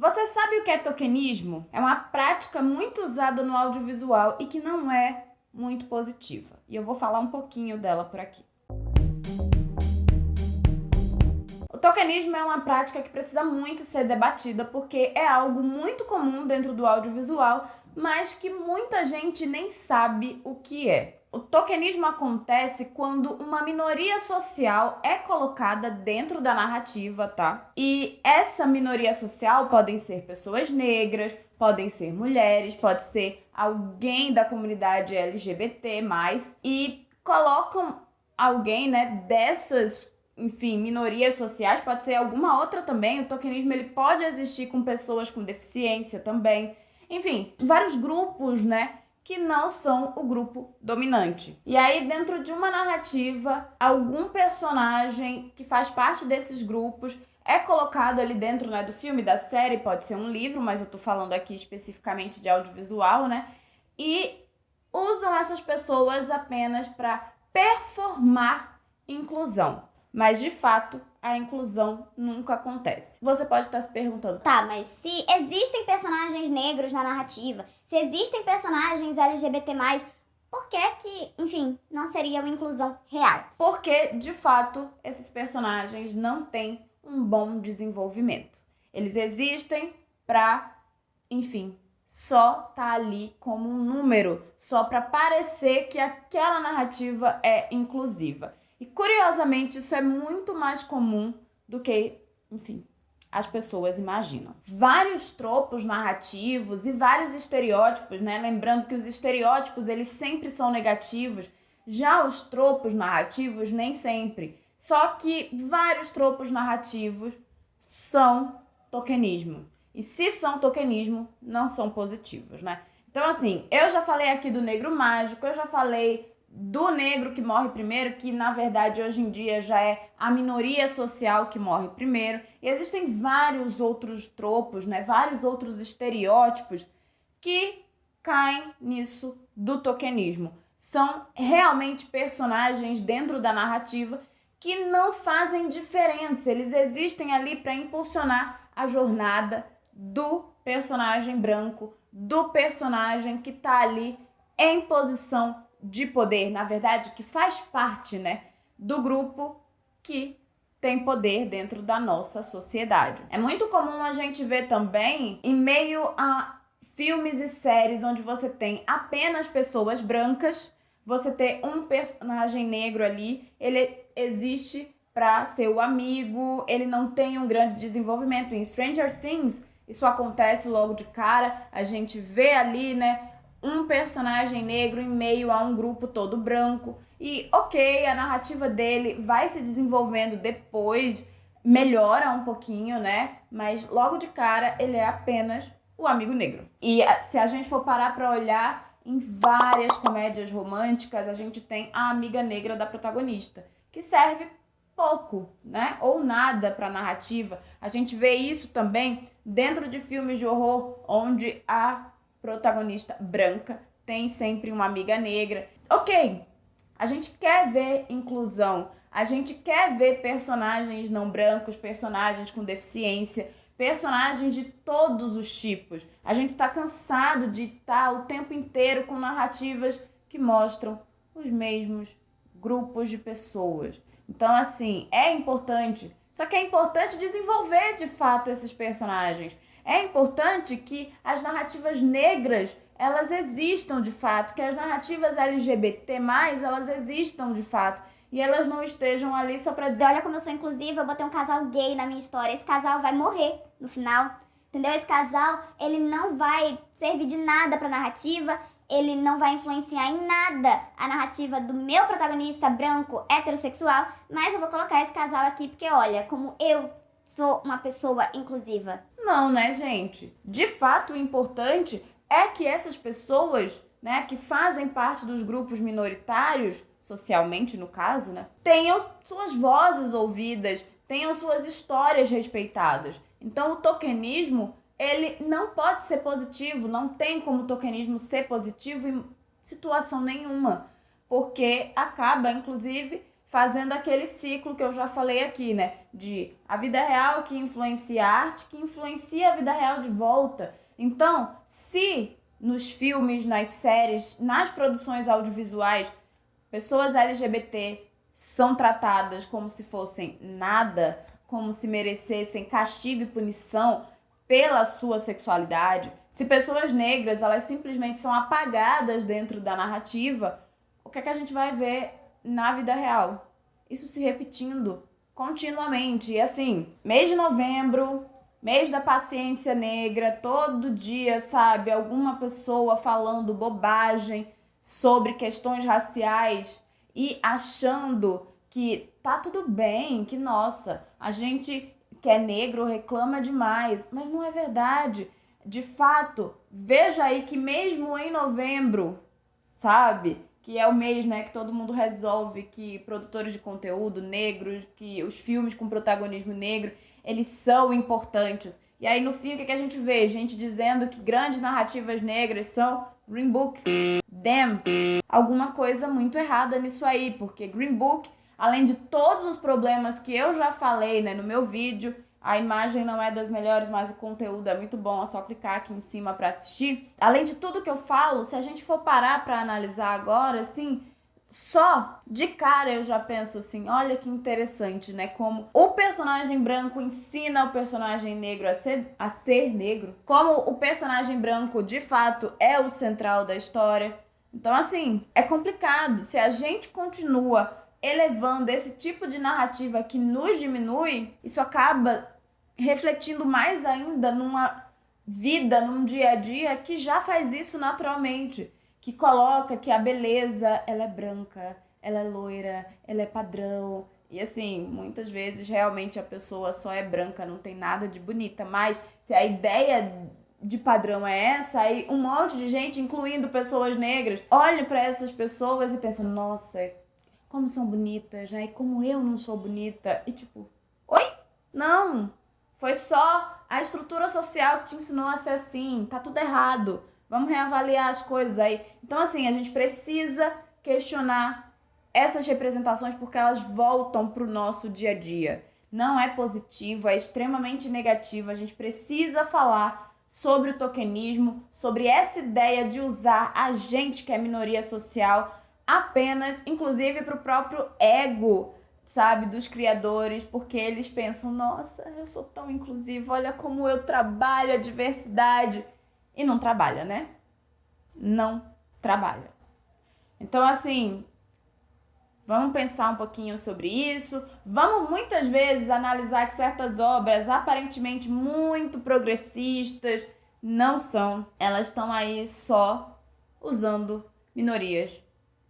Você sabe o que é tokenismo? É uma prática muito usada no audiovisual e que não é muito positiva. E eu vou falar um pouquinho dela por aqui. O tokenismo é uma prática que precisa muito ser debatida porque é algo muito comum dentro do audiovisual, mas que muita gente nem sabe o que é. O tokenismo acontece quando uma minoria social é colocada dentro da narrativa, tá? E essa minoria social podem ser pessoas negras, podem ser mulheres, pode ser alguém da comunidade LGBT+, e colocam alguém, né, dessas, enfim, minorias sociais, pode ser alguma outra também. O tokenismo ele pode existir com pessoas com deficiência também. Enfim, vários grupos, né, que não são o grupo dominante. E aí, dentro de uma narrativa, algum personagem que faz parte desses grupos é colocado ali dentro, né, do filme, da série, pode ser um livro, mas eu tô falando aqui especificamente de audiovisual, né? E usam essas pessoas apenas para performar inclusão. Mas, de fato, a inclusão nunca acontece. Você pode estar se perguntando: tá, mas se existem personagens negros na narrativa, se existem personagens LGBT+, por que, enfim, não seria uma inclusão real? Porque, de fato, esses personagens não têm um bom desenvolvimento. Eles existem pra, enfim, só tá ali como um número, só pra parecer que aquela narrativa é inclusiva. E, curiosamente, isso é muito mais comum do que, enfim, as pessoas imaginam. Vários tropos narrativos e vários estereótipos, né? Lembrando que os estereótipos, eles sempre são negativos, já os tropos narrativos, nem sempre. Só que vários tropos narrativos são tokenismo. E se são tokenismo, não são positivos, né? Então, assim, eu já falei aqui do negro mágico, eu já falei do negro que morre primeiro, que na verdade hoje em dia já é a minoria social que morre primeiro. E existem vários outros tropos, né? Vários outros estereótipos que caem nisso do tokenismo. São realmente personagens dentro da narrativa que não fazem diferença. Eles existem ali para impulsionar a jornada do personagem branco, do personagem que está ali em posição de poder, na verdade, que faz parte, né, do grupo que tem poder dentro da nossa sociedade. É muito comum a gente ver também, em meio a filmes e séries onde você tem apenas pessoas brancas, você ter um personagem negro ali, ele existe para ser o amigo, ele não tem um grande desenvolvimento. Em Stranger Things, isso acontece logo de cara, a gente vê ali, né, um personagem negro em meio a um grupo todo branco. E ok, a narrativa dele vai se desenvolvendo depois, melhora um pouquinho, né? Mas logo de cara ele é apenas o amigo negro. E se a gente for parar pra olhar, em várias comédias românticas a gente tem a amiga negra da protagonista, que serve pouco, né? Ou nada pra narrativa. A gente vê isso também dentro de filmes de horror, onde a protagonista branca tem sempre uma amiga negra. Ok, a gente quer ver inclusão, a gente quer ver personagens não brancos, personagens com deficiência, personagens de todos os tipos. A gente tá cansado de estar o tempo inteiro com narrativas que mostram os mesmos grupos de pessoas. Então, assim, é importante, só que é importante desenvolver de fato esses personagens. É importante que as narrativas negras, elas existam de fato, que as narrativas LGBT+, elas existam de fato, e elas não estejam ali só pra dizer: olha como eu sou inclusiva, eu botei um casal gay na minha história, esse casal vai morrer no final, entendeu? Esse casal, ele não vai servir de nada pra narrativa, ele não vai influenciar em nada a narrativa do meu protagonista branco, heterossexual, mas eu vou colocar esse casal aqui porque, olha, como eu sou uma pessoa inclusiva. Não, né, gente? De fato, o importante é que essas pessoas, né, que fazem parte dos grupos minoritários, socialmente no caso, né, tenham suas vozes ouvidas, tenham suas histórias respeitadas. Então, o tokenismo, ele não pode ser positivo, não tem como o tokenismo ser positivo em situação nenhuma, porque acaba, inclusive, fazendo aquele ciclo que eu já falei aqui, né? De a vida real que influencia a arte, que influencia a vida real de volta. Então, se nos filmes, nas séries, nas produções audiovisuais, pessoas LGBT são tratadas como se fossem nada, como se merecessem castigo e punição pela sua sexualidade, se pessoas negras elas simplesmente são apagadas dentro da narrativa, o que é que a gente vai ver na vida real? Isso se repetindo continuamente. E assim, mês de novembro, mês da paciência negra, todo dia, sabe, alguma pessoa falando bobagem sobre questões raciais e achando que tá tudo bem, que nossa, a gente que é negro reclama demais, mas não é verdade. De fato, veja aí que mesmo em novembro, sabe, que é o mês, né, que todo mundo resolve que produtores de conteúdo negros, que os filmes com protagonismo negro, eles são importantes. E aí no fim o que a gente vê? Gente dizendo que grandes narrativas negras são Green Book, damn, alguma coisa muito errada nisso aí, porque Green Book, além de todos os problemas que eu já falei, né, no meu vídeo, a imagem não é das melhores, mas o conteúdo é muito bom, é só clicar aqui em cima para assistir. Além de tudo que eu falo, se a gente for parar para analisar agora, assim, só de cara eu já penso assim, olha que interessante, né? Como o personagem branco ensina o personagem negro a ser negro, como o personagem branco de fato é o central da história. Então, assim, é complicado. Se a gente continua elevando esse tipo de narrativa que nos diminui, isso acaba refletindo mais ainda numa vida, num dia a dia que já faz isso naturalmente, que coloca que a beleza, ela é branca, ela é loira, ela é padrão. E assim, muitas vezes realmente a pessoa só é branca, não tem nada de bonita, mas se a ideia de padrão é essa, aí um monte de gente, incluindo pessoas negras, olha para essas pessoas e pensa, nossa, como são bonitas, né? E como eu não sou bonita. E tipo, oi? Não! Foi só a estrutura social que te ensinou a ser assim. Tá tudo errado. Vamos reavaliar as coisas aí. Então, assim, a gente precisa questionar essas representações porque elas voltam pro nosso dia a dia. Não é positivo, é extremamente negativo. A gente precisa falar sobre o tokenismo, sobre essa ideia de usar a gente que é minoria social apenas, inclusive para o próprio ego, sabe, dos criadores, porque eles pensam, nossa, eu sou tão inclusiva, olha como eu trabalho a diversidade. E não trabalha, né? Não trabalha. Então, assim, vamos pensar um pouquinho sobre isso. Vamos muitas vezes analisar que certas obras aparentemente muito progressistas não são. Elas estão aí só usando minorias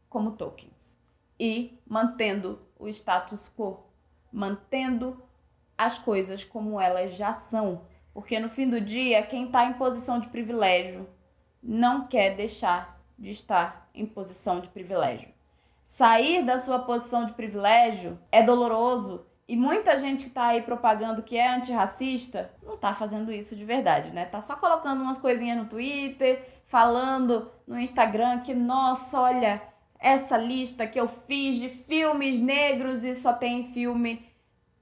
como tokens e mantendo o status quo, mantendo as coisas como elas já são, porque no fim do dia quem está em posição de privilégio não quer deixar de estar em posição de privilégio. Sair da sua posição de privilégio é doloroso e muita gente que está aí propagando que é antirracista não está fazendo isso de verdade, né? Tá só colocando umas coisinhas no Twitter, falando no Instagram que, nossa, olha, essa lista que eu fiz de filmes negros e só tem filme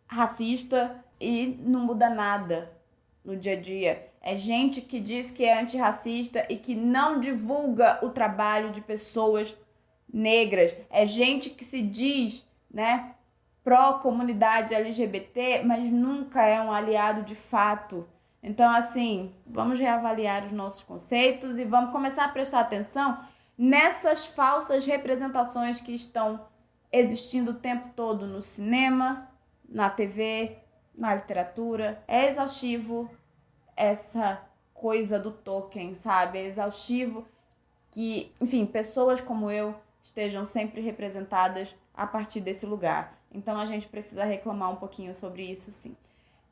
racista e não muda nada no dia a dia. É gente que diz que é antirracista e que não divulga o trabalho de pessoas negras. É gente que se diz, né, pró-comunidade LGBT, mas nunca é um aliado de fato. Então, assim, vamos reavaliar os nossos conceitos e vamos começar a prestar atenção nessas falsas representações que estão existindo o tempo todo no cinema, na TV, na literatura. É exaustivo essa coisa do token, sabe? É exaustivo que, enfim, pessoas como eu estejam sempre representadas a partir desse lugar. Então a gente precisa reclamar um pouquinho sobre isso, sim.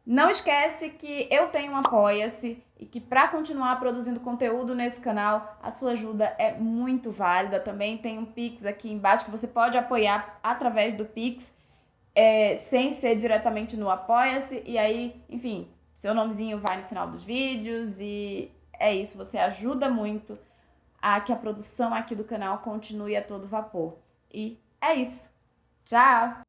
Não esquece que eu tenho um Apoia-se e que para continuar produzindo conteúdo nesse canal, a sua ajuda é muito válida. Também tem um Pix aqui embaixo que você pode apoiar através do Pix, sem ser diretamente no Apoia-se. E aí, enfim, seu nomezinho vai no final dos vídeos e é isso. Você ajuda muito a que a produção aqui do canal continue a todo vapor. E é isso. Tchau!